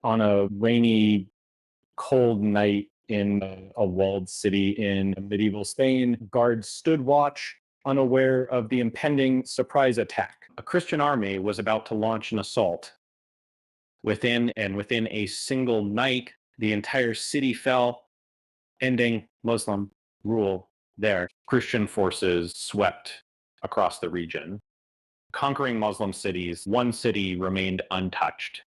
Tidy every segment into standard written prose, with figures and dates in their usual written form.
On a rainy, cold night in a walled city in medieval Spain, guards stood watch, unaware of the impending surprise attack. A Christian army was about to launch an assault. Within a single night, the entire city fell, ending Muslim rule there. Christian forces swept across the region, conquering Muslim cities. One city remained untouched: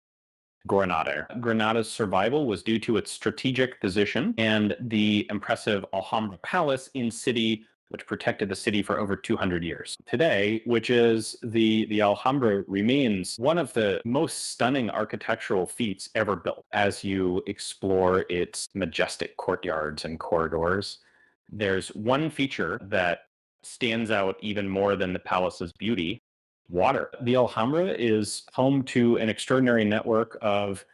Granada. Granada's survival was due to its strategic position and the impressive Alhambra Palace in city, which protected the city for over 200 years. Today, which is the Alhambra, remains one of the most stunning architectural feats ever built. As you explore its majestic courtyards and corridors, there's one feature that stands out even more than the palace's beauty: water. The Alhambra is home to an extraordinary network of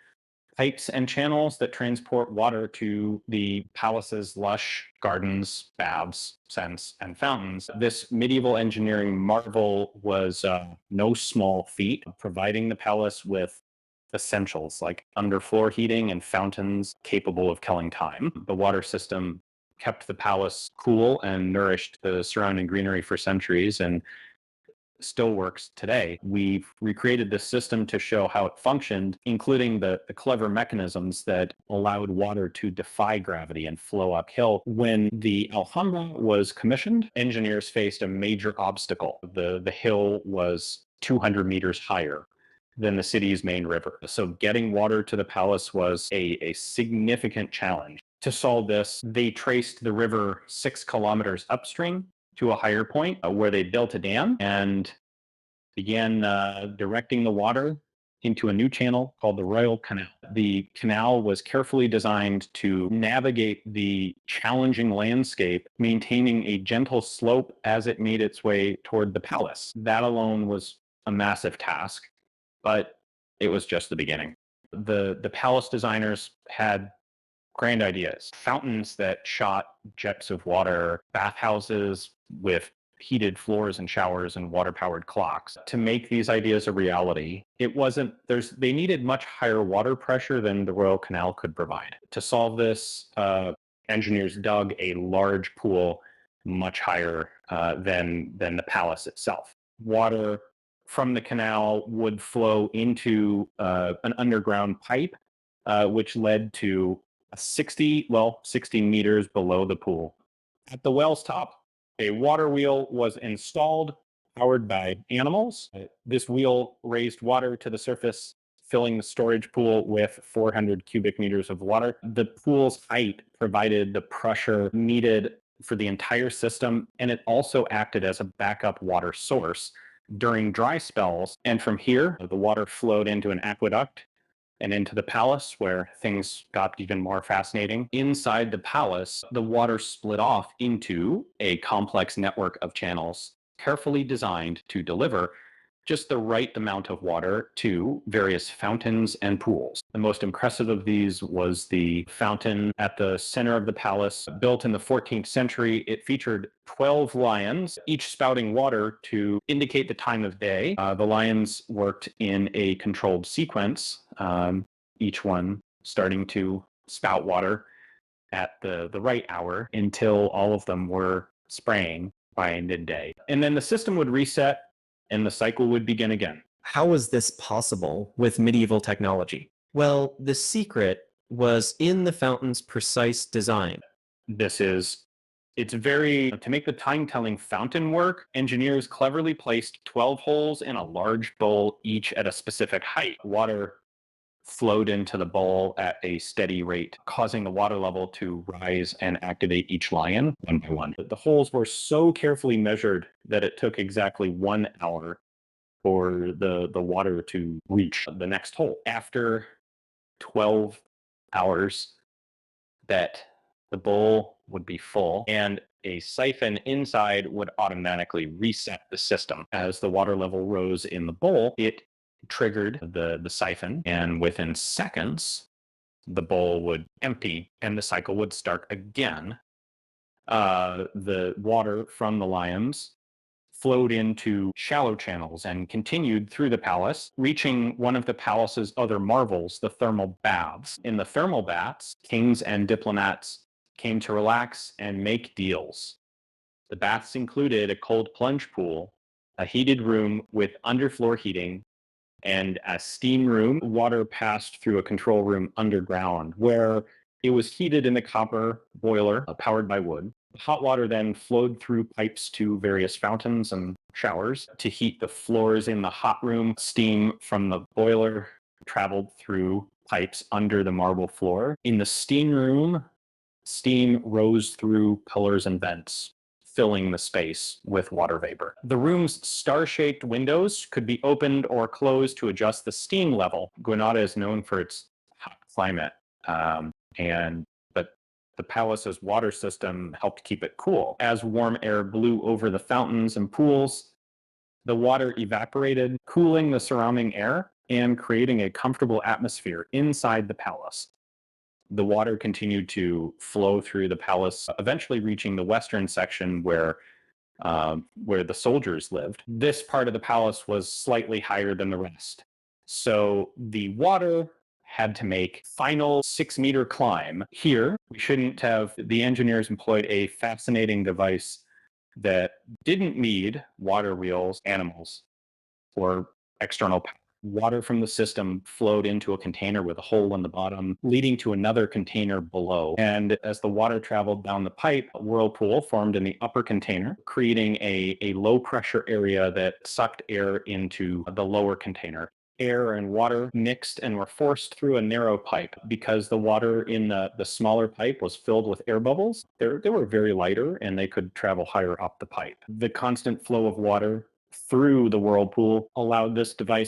pipes and channels that transport water to the palace's lush gardens, baths, scents, and fountains. This medieval engineering marvel was no small feat, providing the palace with essentials like underfloor heating and fountains capable of killing time. The water system kept the palace cool and nourished the surrounding greenery for centuries, and still works today. We've recreated this system to show how it functioned, including the clever mechanisms that allowed water to defy gravity and flow uphill. When the Alhambra was commissioned, engineers faced a major obstacle. The hill was 200 meters higher than the city's main river. So getting water to the palace was a significant challenge. To solve this, they traced the river 6 kilometers upstream to a higher point where they built a dam and began directing the water into a new channel called the Royal Canal. The canal was carefully designed to navigate the challenging landscape, maintaining a gentle slope as it made its way toward the palace. That alone was a massive task, but it was just the beginning. The palace designers had grand ideas: fountains that shot jets of water, bathhouses with heated floors and showers, and water-powered clocks. To make these ideas a reality, they needed much higher water pressure than the Royal Canal could provide. To solve this, engineers dug a large pool much higher than the palace itself. Water from the canal would flow into an underground pipe, which led to 60 meters below the pool. At the well's top, a water wheel was installed, powered by animals. This wheel raised water to the surface, filling the storage pool with 400 cubic meters of water. The pool's height provided the pressure needed for the entire system, and it also acted as a backup water source during dry spells. And from here, the water flowed into an aqueduct and into the palace, where things got even more fascinating. Inside the palace, the water split off into a complex network of channels, carefully designed to deliver just the right amount of water to various fountains and pools. The most impressive of these was the fountain at the center of the palace. Built in the 14th century, it featured 12 lions, each spouting water to indicate the time of day. The lions worked in a controlled sequence, each one starting to spout water at the right hour until all of them were spraying by midday. And then the system would reset and the cycle would begin again. How was this possible with medieval technology? Well, the secret was in the fountain's precise design. To make the time-telling fountain work, engineers cleverly placed 12 holes in a large bowl, each at a specific height. Water flowed into the bowl at a steady rate, causing the water level to rise and activate each lion one by one. The holes were so carefully measured that it took exactly 1 hour for the water to reach the next hole. After 12 hours, that the bowl would be full, and a siphon inside would automatically reset the system. As the water level rose in the bowl, it triggered the siphon, and within seconds, the bowl would empty and the cycle would start again. The water from the lions flowed into shallow channels and continued through the palace, reaching one of the palace's other marvels, the thermal baths. In the thermal baths, kings and diplomats came to relax and make deals. The baths included a cold plunge pool, a heated room with underfloor heating, and a steam room. Water passed through a control room underground where it was heated in the copper boiler powered by wood. Hot water then flowed through pipes to various fountains and showers to heat the floors in the hot room. Steam from the boiler traveled through pipes under the marble floor. In the steam room, steam rose through pillars and vents, filling the space with water vapor. The room's star-shaped windows could be opened or closed to adjust the steam level. Granada is known for its hot climate, but the palace's water system helped keep it cool. As warm air blew over the fountains and pools, the water evaporated, cooling the surrounding air and creating a comfortable atmosphere inside the palace. The water continued to flow through the palace, eventually reaching the western section where the soldiers lived. This part of the palace was slightly higher than the rest. So the water had to make final 6-meter climb. Here, the engineers employed a fascinating device that didn't need water wheels, animals, or external power. Water from the system flowed into a container with a hole in the bottom, leading to another container below. And as the water traveled down the pipe, a whirlpool formed in the upper container, creating a low pressure area that sucked air into the lower container. Air and water mixed and were forced through a narrow pipe. Because the water in the smaller pipe was filled with air bubbles, they were very lighter and they could travel higher up the pipe. The constant flow of water through the whirlpool allowed this device